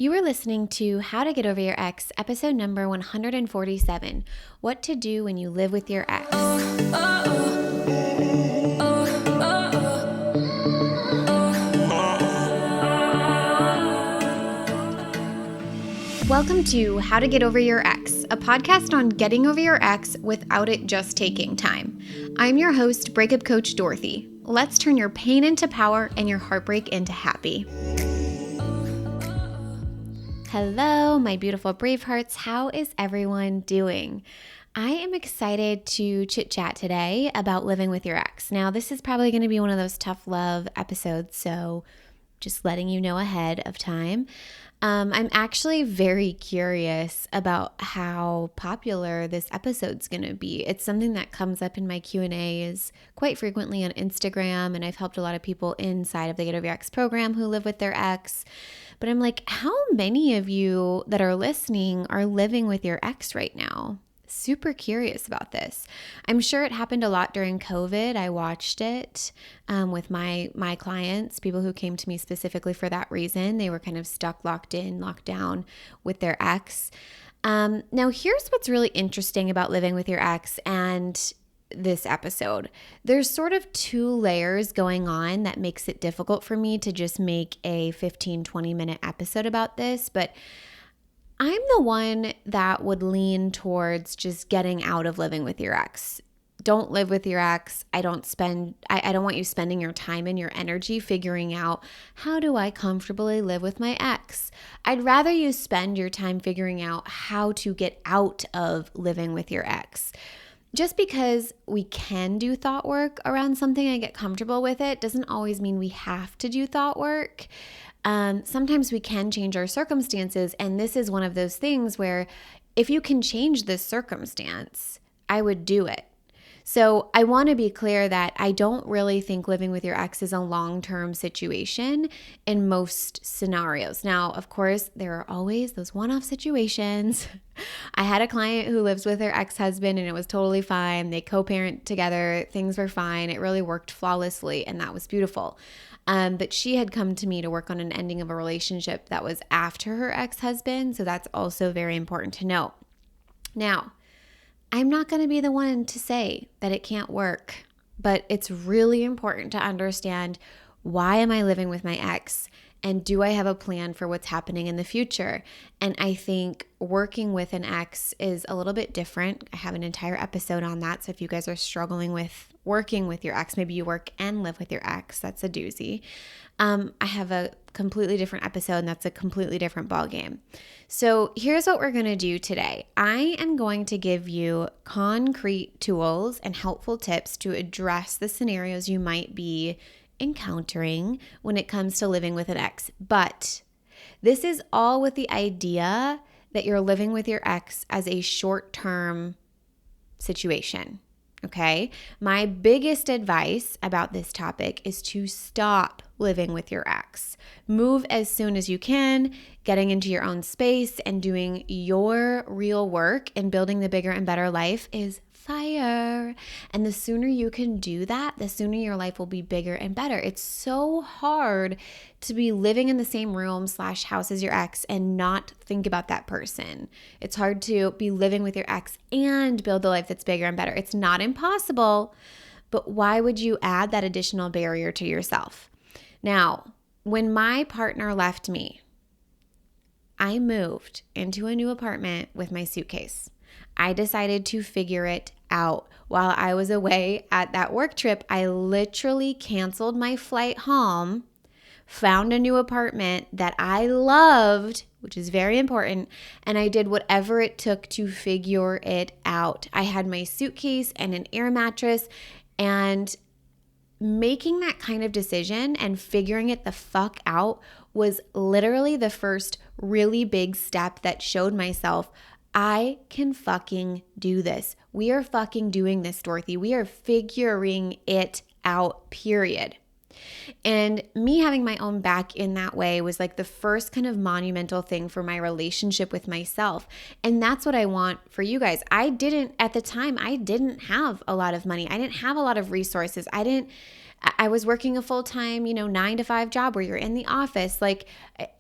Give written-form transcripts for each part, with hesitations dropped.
You are listening to How to Get Over Your Ex, episode number 147, What to Do When You Live With Your Ex. Welcome to How to Get Over Your Ex, a podcast on getting over your ex without it just taking time. I'm your host, breakup coach Dorothy. Let's turn your pain into power and your heartbreak into happy. Hello, my beautiful Bravehearts. How is everyone doing? I am excited to chit-chat today about living with your ex. Now, this is probably going to be one of those tough love episodes, so just letting you know ahead of time. I'm actually very curious about how popular this episode's going to be. It's something that comes up in my Q&As quite frequently on Instagram, and I've helped a lot of people inside of the Get Over Your Ex program who live with their ex. But I'm like, how many of you that are listening are living with your ex right now? Super curious about this. I'm sure it happened a lot during COVID. I watched it with my clients, people who came to me specifically for that reason. They were kind of stuck, locked in, locked down with their ex. Now, here's what's really interesting about living with your ex and this episode. There's sort of two layers going on that makes it difficult for me to just make a 15-20 minute episode about this, but I'm the one that would lean towards just getting out of living with your ex. Don't live with your ex. I don't want you spending your time and your energy figuring out, how do I comfortably live with my ex? I'd rather you spend your time figuring out how to get out of living with your ex. Just because we can do thought work around something and get comfortable with it doesn't always mean we have to do thought work. Sometimes we can change our circumstances, and this is one of those things where if you can change this circumstance, I would do it. So I want to be clear that I don't really think living with your ex is a long-term situation in most scenarios. Now, of course, there are always those one-off situations. I had a client who lives with her ex-husband and it was totally fine. They co-parent together. Things were fine. It really worked flawlessly, and that was beautiful. But she had come to me to work on an ending of a relationship that was after her ex-husband. So that's also very important to note. Now, I'm not going to be the one to say that it can't work, but it's really important to understand, why am I living with my ex? And do I have a plan for what's happening in the future? And I think working with an ex is a little bit different. I have an entire episode on that. So if you guys are struggling with working with your ex, maybe you work and live with your ex, that's a doozy. I have a completely different episode, and that's a completely different ballgame. So here's what we're going to do today. I am going to give you concrete tools and helpful tips to address the scenarios you might be encountering when it comes to living with an ex. But this is all with the idea that you're living with your ex as a short-term situation. Okay? My biggest advice about this topic is to stop living with your ex. Move as soon as you can, getting into your own space and doing your real work and building the bigger and better life is fire. And the sooner you can do that, the sooner your life will be bigger and better. It's so hard to be living in the same room / house as your ex and not think about that person. It's hard to be living with your ex and build the life that's bigger and better. It's not impossible, but why would you add that additional barrier to yourself? Now, when my partner left me, I moved into a new apartment with my suitcase. I decided to figure it out. While I was away at that work trip, I literally canceled my flight home, found a new apartment that I loved, which is very important, and I did whatever it took to figure it out. I had my suitcase and an air mattress, and making that kind of decision and figuring it the fuck out was literally the first really big step that showed myself, I can fucking do this. We are fucking doing this, Dorothy. We are figuring it out, period. And me having my own back in that way was like the first kind of monumental thing for my relationship with myself. And that's what I want for you guys. At the time, I didn't have a lot of money. I didn't have a lot of resources. I was working a full-time, 9 to 5 job where you're in the office. Like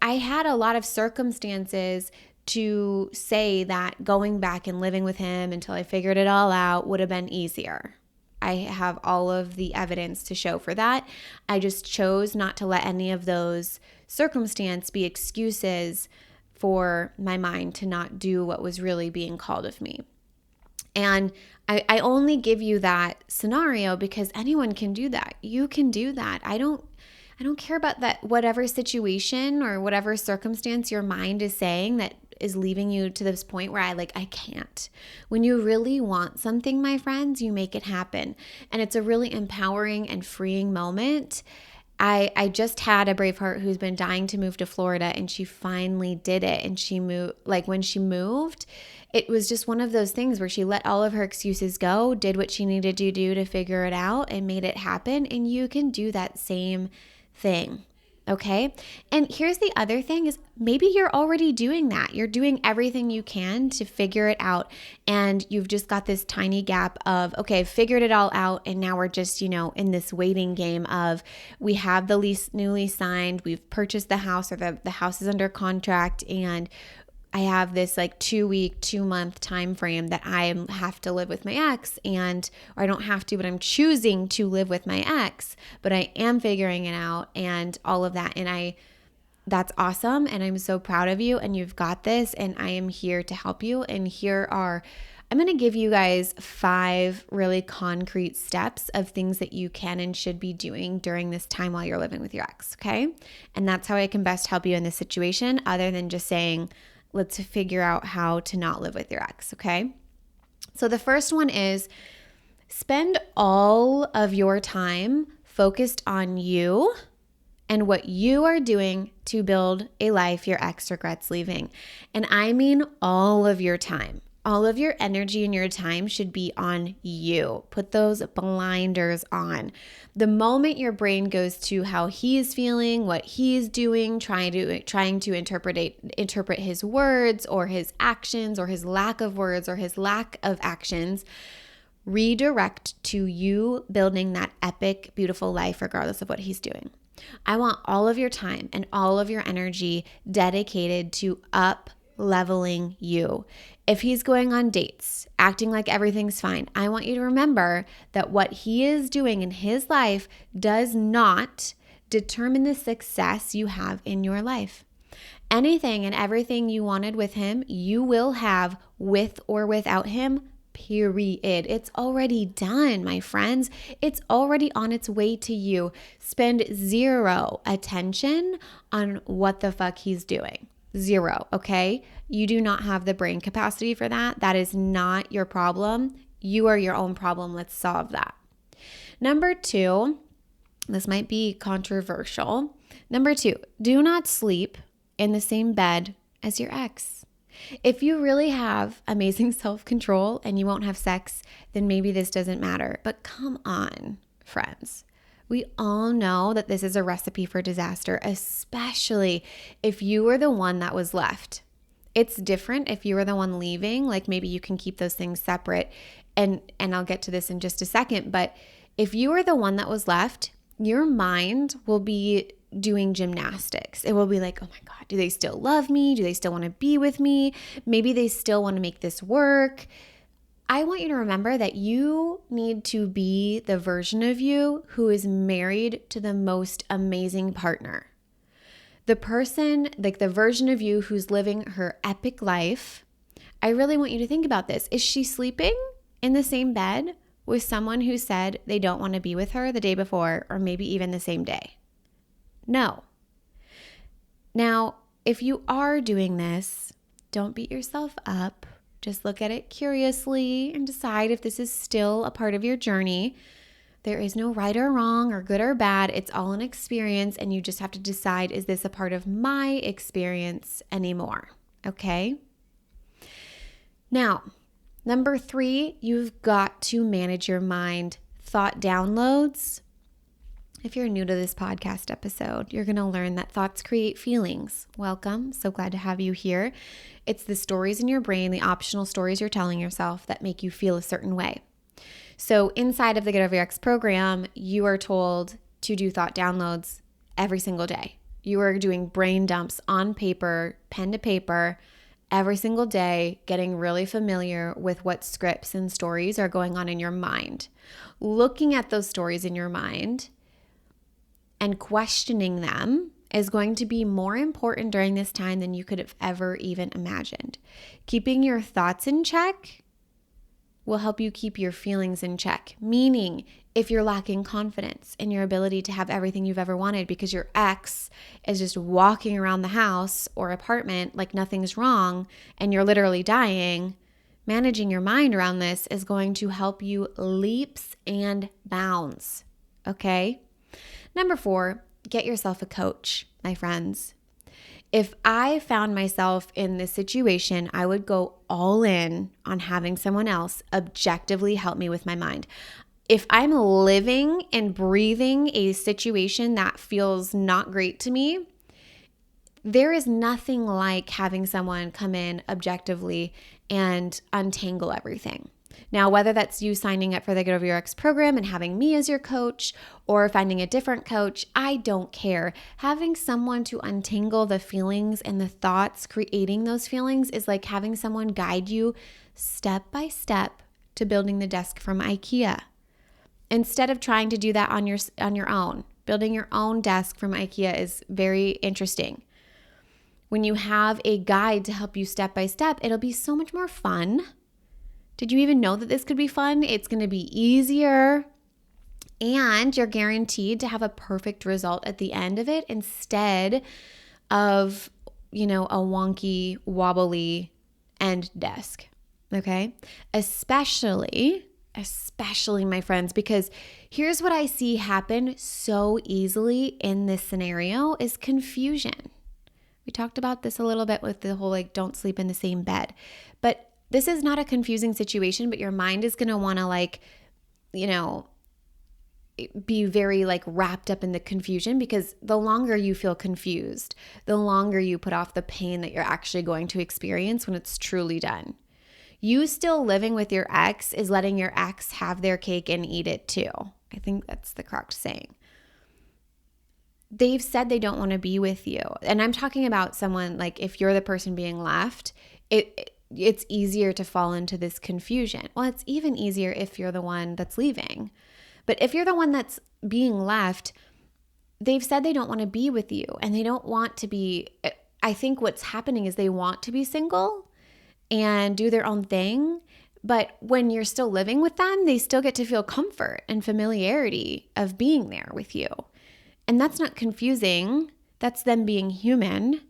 I had a lot of circumstances to say that going back and living with him until I figured it all out would have been easier. I have all of the evidence to show for that. I just chose not to let any of those circumstances be excuses for my mind to not do what was really being called of me. And I only give you that scenario because anyone can do that. You can do that. I don't care about that, whatever situation or whatever circumstance your mind is saying that is leaving you to this point where I can't. When you really want something, my friends, you make it happen. And it's a really empowering and freeing moment. I just had a Braveheart who's been dying to move to Florida, and she finally did it. And she moved, when she moved, it was just one of those things where she let all of her excuses go, did what she needed to do to figure it out, and made it happen. And you can do that same thing. Okay. And here's the other thing is maybe you're already doing that. You're doing everything you can to figure it out. And you've just got this tiny gap of, okay, I've figured it all out. And now we're just, in this waiting game of we have the lease newly signed, we've purchased the house, or the house is under contract, and I have this 2-week, 2-month time frame that I have to live with my ex, or I don't have to, but I'm choosing to live with my ex, but I am figuring it out and all of that. And that's awesome. And I'm so proud of you, and you've got this, and I am here to help you. And I'm going to give you guys 5 really concrete steps of things that you can and should be doing during this time while you're living with your ex. Okay. And that's how I can best help you in this situation, other than just saying, let's figure out how to not live with your ex, okay? So the first one is spend all of your time focused on you and what you are doing to build a life your ex regrets leaving. And I mean all of your time. All of your energy and your time should be on you. Put those blinders on. The moment your brain goes to how he's feeling, what he's doing, trying to interpret his words or his actions or his lack of words or his lack of actions, redirect to you building that epic, beautiful life regardless of what he's doing. I want all of your time and all of your energy dedicated to up-leveling you. If he's going on dates, acting like everything's fine, I want you to remember that what he is doing in his life does not determine the success you have in your life. Anything and everything you wanted with him, you will have with or without him, period. It's already done, my friends. It's already on its way to you. Spend 0 attention on what the fuck he's doing. 0, okay? You do not have the brain capacity for that. That is not your problem. You are your own problem. Let's solve that. Number 2, this might be controversial. Number 2, do not sleep in the same bed as your ex. If you really have amazing self-control and you won't have sex, then maybe this doesn't matter. But come on, friends. We all know that this is a recipe for disaster, especially if you were the one that was left. It's different if you were the one leaving, like maybe you can keep those things separate, and I'll get to this in just a second, but if you were the one that was left, your mind will be doing gymnastics. It will be like, oh my God, do they still love me? Do they still want to be with me? Maybe they still want to make this work. I want you to remember that you need to be the version of you who is married to the most amazing partner. The person, like the version of you who's living her epic life. I really want you to think about this. Is she sleeping in the same bed with someone who said they don't want to be with her the day before, or maybe even the same day? No. Now, if you are doing this, don't beat yourself up. Just look at it curiously and decide if this is still a part of your journey. There is no right or wrong or good or bad. It's all an experience, and you just have to decide, is this a part of my experience anymore? Okay? Now, number 3, you've got to manage your mind. Thought downloads. If you're new to this podcast episode, you're going to learn that thoughts create feelings. Welcome. So glad to have you here. It's the stories in your brain, the optional stories you're telling yourself that make you feel a certain way. So inside of the Get Over Your Ex program, you are told to do thought downloads every single day. You are doing brain dumps on paper, pen to paper, every single day, getting really familiar with what scripts and stories are going on in your mind. Looking at those stories in your mind and questioning them is going to be more important during this time than you could have ever even imagined. Keeping your thoughts in check will help you keep your feelings in check. Meaning, if you're lacking confidence in your ability to have everything you've ever wanted because your ex is just walking around the house or apartment like nothing's wrong and you're literally dying, managing your mind around this is going to help you leaps and bounds. Okay? Number 4, get yourself a coach, my friends. If I found myself in this situation, I would go all in on having someone else objectively help me with my mind. If I'm living and breathing a situation that feels not great to me, there is nothing like having someone come in objectively and untangle everything. Now, whether that's you signing up for the Get Over Your Ex program and having me as your coach or finding a different coach, I don't care. Having someone to untangle the feelings and the thoughts creating those feelings is like having someone guide you step by step to building the desk from IKEA. Instead of trying to do that on your own, building your own desk from IKEA is very interesting. When you have a guide to help you step by step, it'll be so much more fun. Did you even know that this could be fun? It's going to be easier and you're guaranteed to have a perfect result at the end of it instead of, a wonky, wobbly end desk. Okay? Especially my friends, because here's what I see happen so easily in this scenario is confusion. We talked about this a little bit with the whole don't sleep in the same bed. But this is not a confusing situation, but your mind is going to want to be very wrapped up in the confusion because the longer you feel confused, the longer you put off the pain that you're actually going to experience when it's truly done. You still living with your ex is letting your ex have their cake and eat it too. I think that's the correct saying. They've said they don't want to be with you. And I'm talking about someone if you're the person being left, it's easier to fall into this confusion. Well, it's even easier if you're the one that's leaving. But if you're the one that's being left, they've said they don't want to be with you and they don't want to be. I think what's happening is they want to be single and do their own thing. But when you're still living with them, they still get to feel comfort and familiarity of being there with you. And that's not confusing. That's them being human.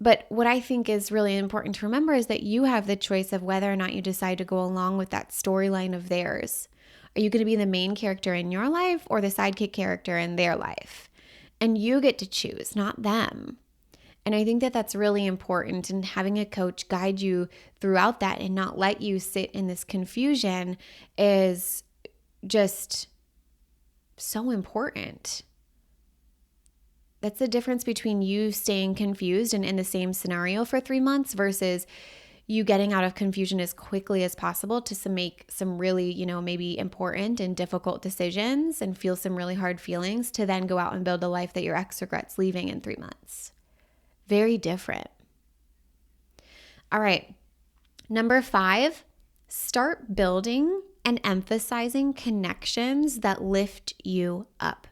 But what I think is really important to remember is that you have the choice of whether or not you decide to go along with that storyline of theirs. Are you going to be the main character in your life or the sidekick character in their life? And you get to choose, not them. And I think that that's really important, and having a coach guide you throughout that and not let you sit in this confusion is just so important. That's the difference between you staying confused and in the same scenario for 3 months versus you getting out of confusion as quickly as possible to make some really, maybe important and difficult decisions and feel some really hard feelings to then go out and build a life that your ex regrets leaving in 3 months. Very different. All right. Number 5, start building and emphasizing connections that lift you up.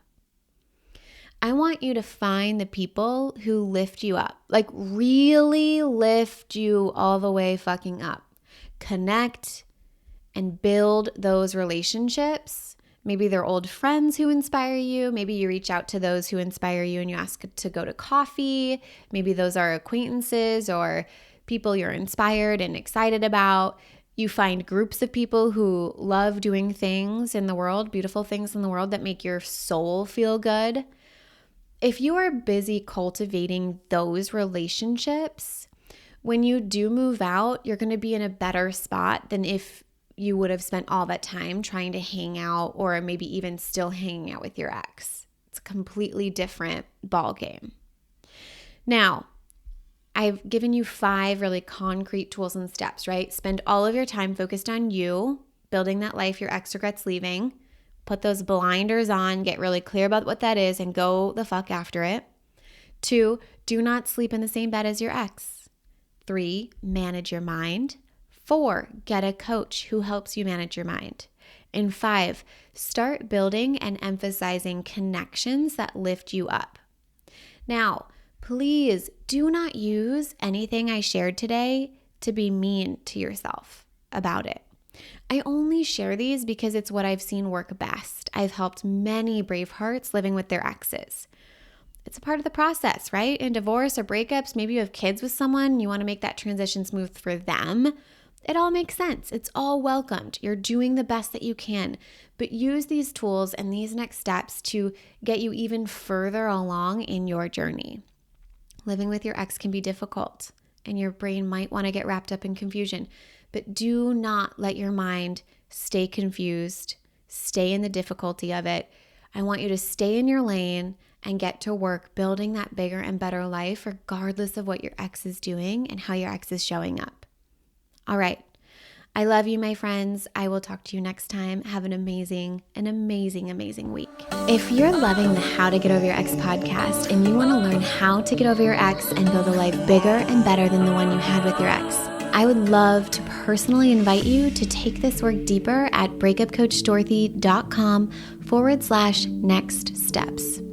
I want you to find the people who lift you up, really lift you all the way fucking up. Connect and build those relationships. Maybe they're old friends who inspire you. Maybe you reach out to those who inspire you and you ask to go to coffee. Maybe those are acquaintances or people you're inspired and excited about. You find groups of people who love doing things in the world, beautiful things in the world that make your soul feel good. If you are busy cultivating those relationships, when you do move out, you're going to be in a better spot than if you would have spent all that time trying to hang out or maybe even still hanging out with your ex. It's a completely different ball game. Now, I've given you 5 really concrete tools and steps, right? Spend all of your time focused on you. building that life your ex regrets leaving. Put those blinders on, get really clear about what that is, and go the fuck after it. 2, do not sleep in the same bed as your ex. 3, manage your mind. 4, get a coach who helps you manage your mind. And 5, start building and emphasizing connections that lift you up. Now, please do not use anything I shared today to be mean to yourself about it. I only share these because it's what I've seen work best. I've helped many brave hearts living with their exes. It's a part of the process, right? In divorce or breakups, maybe you have kids with someone, you want to make that transition smooth for them. It all makes sense. It's all welcomed. You're doing the best that you can, but use these tools and these next steps to get you even further along in your journey. Living with your ex can be difficult, and your brain might want to get wrapped up in confusion, but do not let your mind stay confused, stay in the difficulty of it. I want you to stay in your lane and get to work building that bigger and better life, regardless of what your ex is doing and how your ex is showing up. All right. I love you, my friends. I will talk to you next time. Have an amazing week. If you're loving the How to Get Over Your Ex podcast and you want to learn how to get over your ex and build a life bigger and better than the one you had with your ex, I would love to personally invite you to take this work deeper at breakupcoachdorothy.com/next steps.